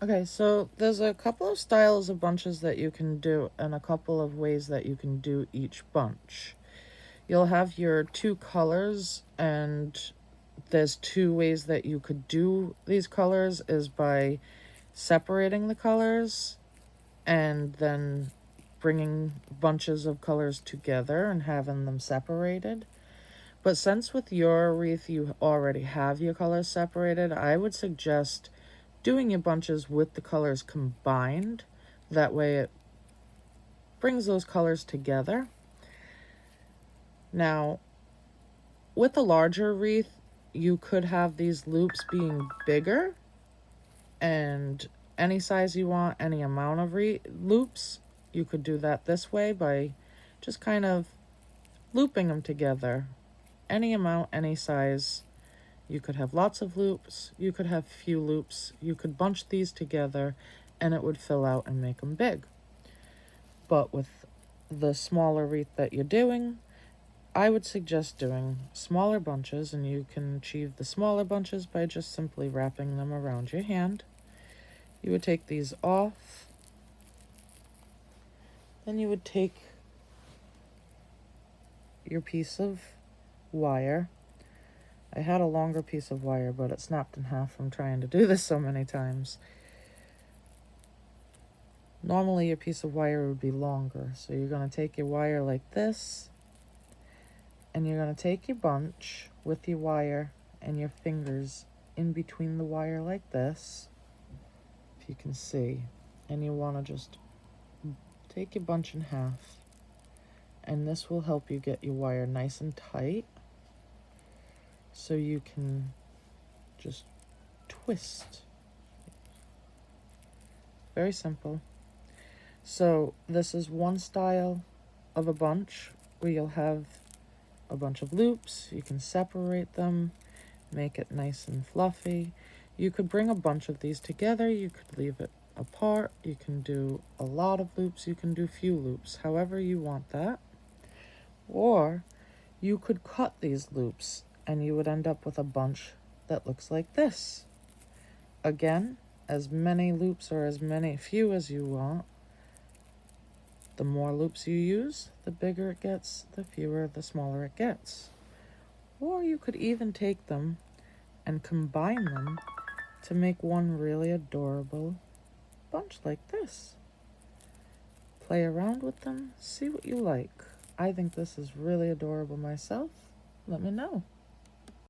Okay, so there's a couple of styles of bunches that you can do and a couple of ways that you can do each bunch. You'll have your two colors, and there's two ways that you could do these colors is by separating the colors and then bringing bunches of colors together and having them separated. But since with your wreath you already have your colors separated, I would suggest doing your bunches with the colors combined. That way it brings those colors together. Now, with a larger wreath, you could have these loops being bigger, and any size you want, any amount of loops, you could do that this way by just kind of looping them together. Any amount, any size. You could have lots of loops, you could have few loops, you could bunch these together and it would fill out and make them big. But with the smaller wreath that you're doing, I would suggest doing smaller bunches, and you can achieve the smaller bunches by just simply wrapping them around your hand. You would take these off, then you would take your piece of wire. I had a longer piece of wire, but it snapped in half from trying to do this so many times. Normally your piece of wire would be longer, so you're going to take your wire like this, and you're going to take your bunch with your wire and your fingers in between the wire like this, if you can see, and you want to just take your bunch in half, and this will help you get your wire nice and tight so you can just twist. Very simple. So this is one style of a bunch where you'll have a bunch of loops. You can separate them, make it nice and fluffy. You could bring a bunch of these together, you could leave it apart, you can do a lot of loops, you can do few loops, however you want that. Or you could cut these loops and you would end up with a bunch that looks like this. Again, as many loops or few as you want. The more loops you use, the bigger it gets, the fewer, the smaller it gets. Or you could even take them and combine them to make one really adorable bunch like this. Play around with them, see what you like. I think this is really adorable myself. Let me know.